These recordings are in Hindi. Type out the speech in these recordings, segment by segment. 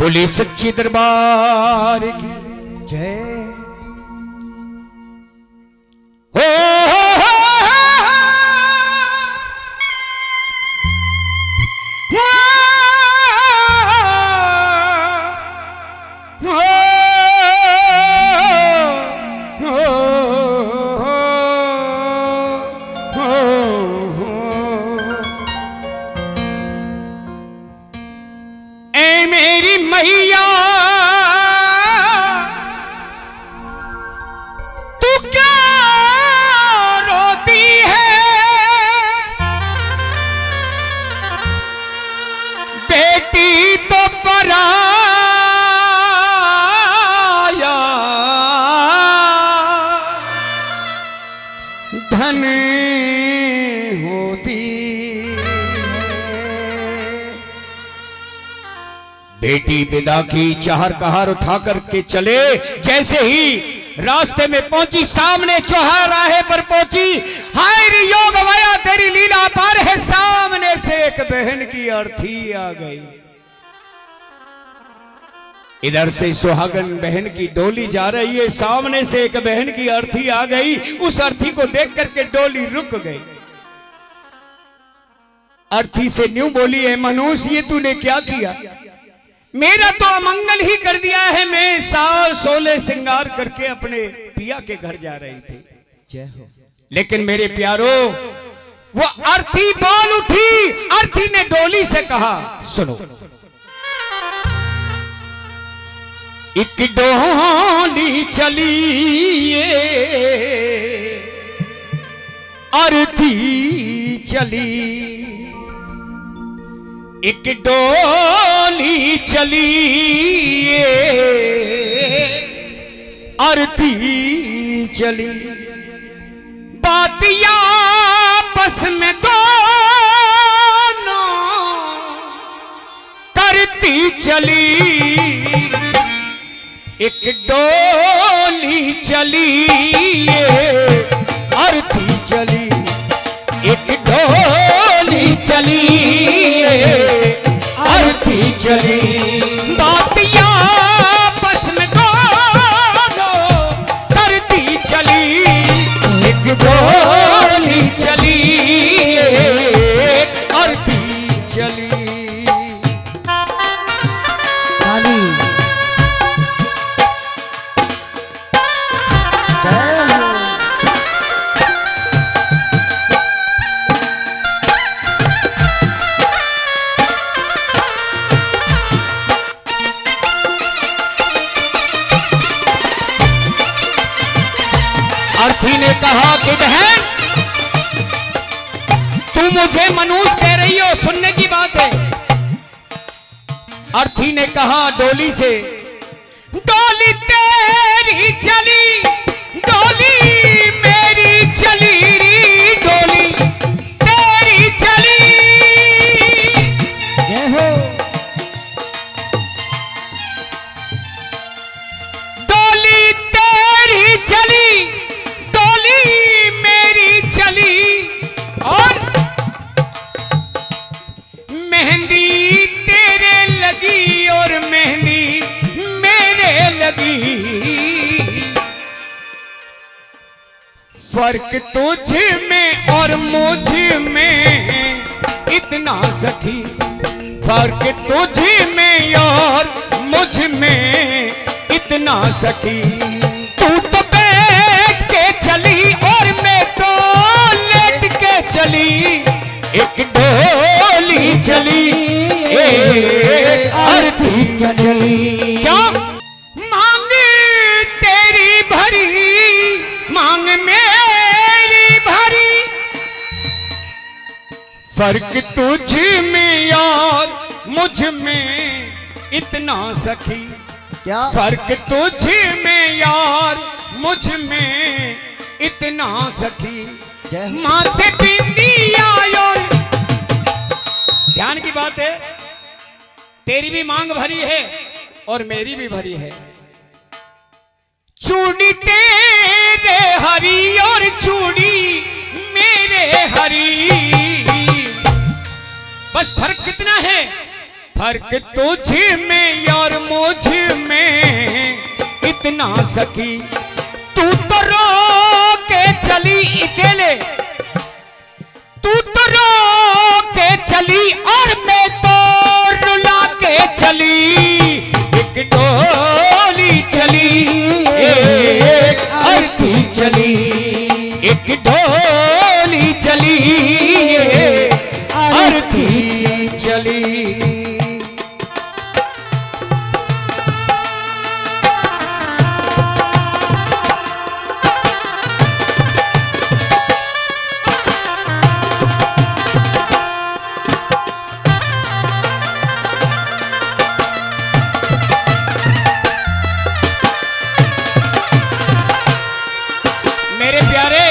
बोले सच्ची दरबार की जय। धन होती बेटी विदा की चाहर कहार उठा करके चले। जैसे ही रास्ते में पहुंची, सामने चौराहे पर पहुंची, हाय रे योग वया तेरी लीला पार है। सामने से एक बहन की अर्थी आ गई। इधर से सुहागन बहन की डोली जा रही है, सामने से एक बहन की अर्थी आ गई। उस अर्थी को देख करके डोली रुक गई। अर्थी से न्यू बोली, है मनुष्य ये तूने क्या किया? मेरा तो अमंगल ही कर दिया है। मैं साल 16 श्रृंगार करके अपने पिया के घर जा रही थी। जय हो। लेकिन मेरे प्यारो वो अर्थी बोल उठी। अर्थी ने डोली से कहा, सुनो, एक डोली चली अर्थी चली, एक डोली चली अर्थी चली। बात आपस में दोनों करती चली। एक डोली चली अर्थी चली, एक डोली चली अर्थी चली। बात आपस में दोनों करती चली। एक डोली चली अर्थी चली। अर्थी ने कहा कि बहन तू मुझे मनुष्य कह रही हो, सुनने की बात है। अर्थी ने कहा डोली से, डोली तेरी चली, डोली मेरी चली री, डोली तेरी चली। जय हो। डोली तेरी चली, डोली मेरी चली, और मेहंदी तेरे लगी और मेहंदी मेरे लगी। फर्क तुझ में और मुझ में इतना सखी, फर्क तुझ में और मुझ में इतना सखी। तू तो बैठ के चली और मैं तो लेट के चली। एक डोली चली एक अर्थी चली। क्या मांग तेरी भरी, मांग मेरी भरी। फर्क तुझ में और मुझ में इतना सखी, क्या फर्क तुझ में यार मुझ में इतना सखी। माथे बिंदिया और ध्यान की बात है, तेरी भी मांग भरी है और मेरी भी भरी है। चूड़ी तेरे हरी और चूड़ी मेरे हरी, बस फर्क कितना है? फर्क तुझ में और मुझ में इतना सखी, तू तो रो के चली अकेले, तू तो रो के चली और मैं तो रुला के चली। एक डोली चली एक अर्थी चली, एक डोली चली एक अर्थी चली। मेरे प्यारे,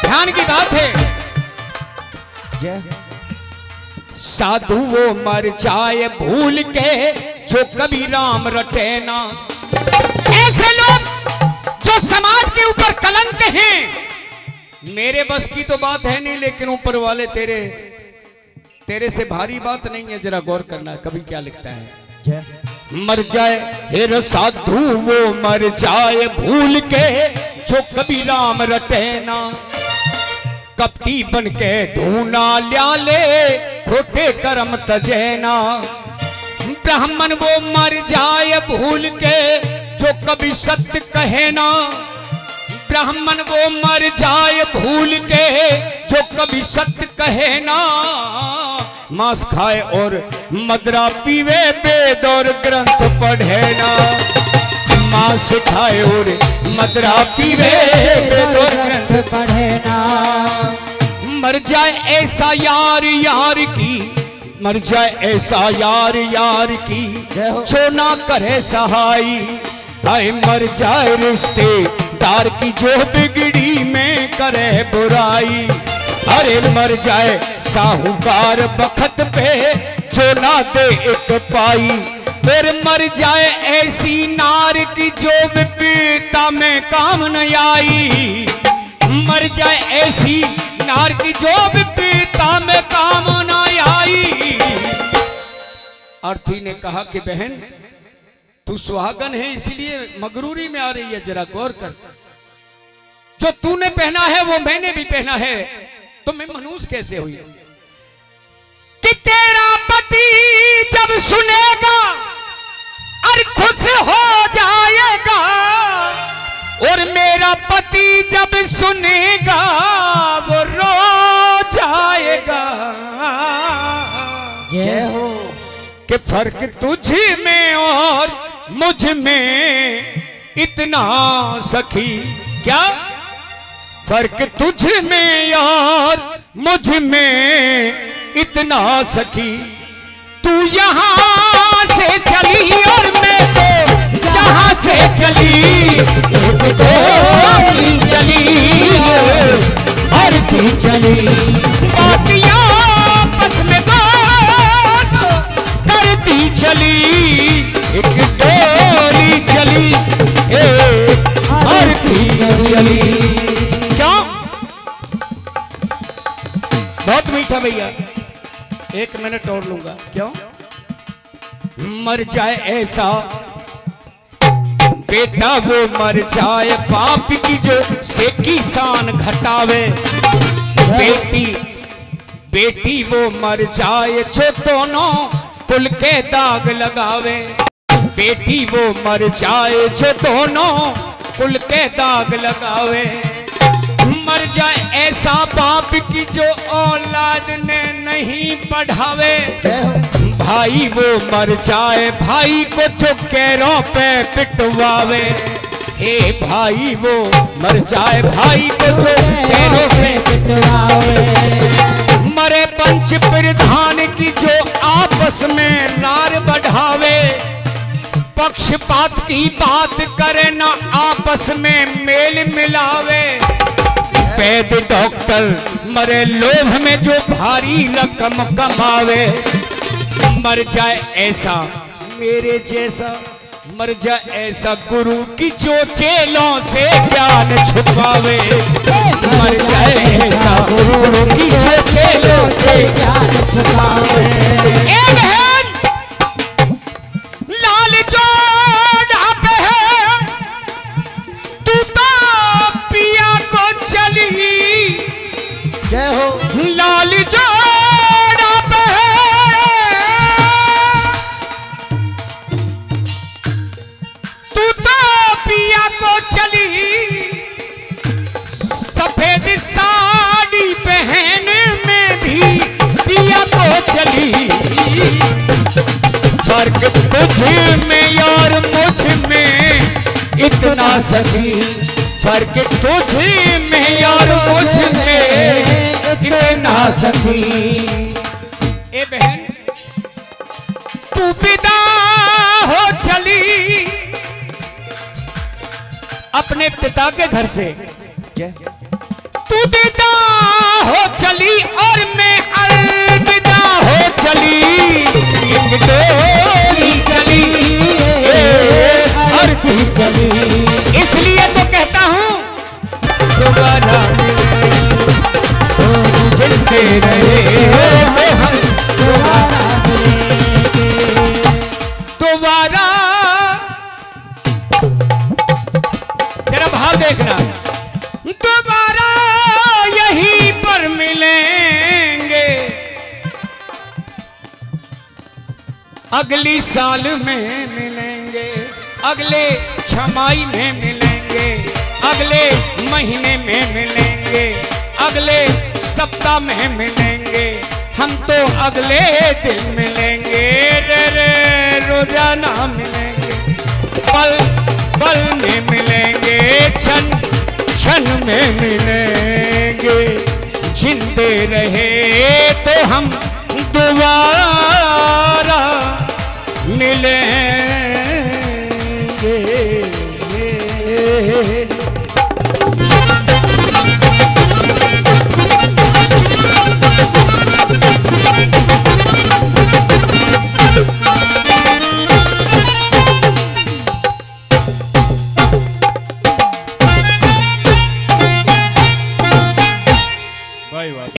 ध्यान की बात है। जय साधु वो मर जाए भूल के जो कभी राम रटे ना। ऐसे लोग जो समाज के ऊपर कलंक हैं, मेरे बस की तो बात है नहीं, लेकिन ऊपर वाले तेरे से भारी बात नहीं है। जरा गौर करना कभी क्या लिखता है। जय मर जाए हेर साधु वो मर जाए भूल के जो कभी राम रटे ना। कपटी बन के धूना ल्याले खोटे कर्म तजेना। ब्राह्मण वो मर जाए भूल के जो कभी सत्य कहे ना। ब्राह्मण वो मर जाए भूल के जो कभी सत्य कहे ना। मांस खाए और मदरा पीवे वेद और ग्रंथ पढ़े ना। मांस खाए और मदरा पीवे वेद और ग्रंथ पढ़े ना। मर जाए ऐसा यार यार की, मर जाए ऐसा यार यार की जो ना करे सहाई। आए मर जाए रिश्तेदार की जो बिगड़ी में करे बुराई। अरे मर जाए साहूकार बखत पे जो ना दे एक पाई। फिर मर जाए ऐसी नार की जो विपरीता में काम न आई। मर जाए ऐसी नार की जो विपरीता में काम न आई। अर्थी ने कहा कि बहन तू सुहागन है इसलिए मगरूरी में आ रही है, जरा गौर कर। जो तूने पहना है वो मैंने भी पहना है, तो मैं मनुष्य कैसे हुई? कि तेरा पति जब सुनेगा और खुश हो जाएगा, और मेरा पति जब सुनेगा वो रो जाएगा। जय हो। कि फर्क तुझ में और मुझ में इतना सखी, क्या फर्क तुझ में और मुझ में इतना सखी। तू यहाँ से चली और मैं तो जहाँ से चली। एक डोली चली और तू चली। बातियाँ आपस में बात करती चली। एक डोली चली और तू चली। क्यों? बहुत मीठा भैया, 1 मिनट और लूंगा। क्यों? मर जाए ऐसा बेटा वो मर जाए बाप की जो से किसान घटावे। बेटी वो मर जाए जो दोनों कुल के दाग लगावे। बेटी वो मर जाए जो दोनों कुल के दाग लगावे। मर जाए ऐसा बाप की जो औलाद ने नहीं पढ़ावे। भाई वो मर जाए भाई को जो कैरों पे पिटवावे। हे भाई वो मर जाए भाई को जो कैरों पे पिटवावे। मरे पंच प्रधान की जो आपस में नार बढ़ावे। पक्षपात की बात करे ना आपस में मेल मिलावे। वैद्य डॉक्टर मरे लोभ में जो भारी रकम कमावे। मर जाए ऐसा मेरे जैसा मर जा ऐसा गुरु की जो चेलों से ज्ञान छुपावे। मर जाए ऐसा गुरु की जो चेलों से ज्ञान छुपावे। ए बहन लाल जोड़ा पे है तू तो पिया को चली। जय हो। लाल जोड़ा पे तू तो पिया को चली। सफेद साड़ी पहने में भी पिया को चली। फर्क तुझ में और मुझ में इतना सही। फर्क तुझ में और मुझ में इतना सही। ए बहन तू विदा हो चली अपने पिता के घर से। जय। तू विदा हो चली और मैं अलविदा हो चली। एक डोरी चली और चली। इसलिए तो कहता हूं दोबारा मिलते रहे तो हम दोबारा। तेरा भाव देखना। दोबारा यहीं पर मिलेंगे अगली साल में मिलेंगे। अगले छमाई में मिलेंगे। अगले महीने में मिलेंगे। अगले सप्ताह में मिलेंगे। हम तो अगले दिन मिलेंगे। रे रे रोजाना मिलेंगे। पल पल में मिलेंगे। क्षण क्षण में मिलेंगे। जिंदे रहे तो हम दोबारा मिलेंगे।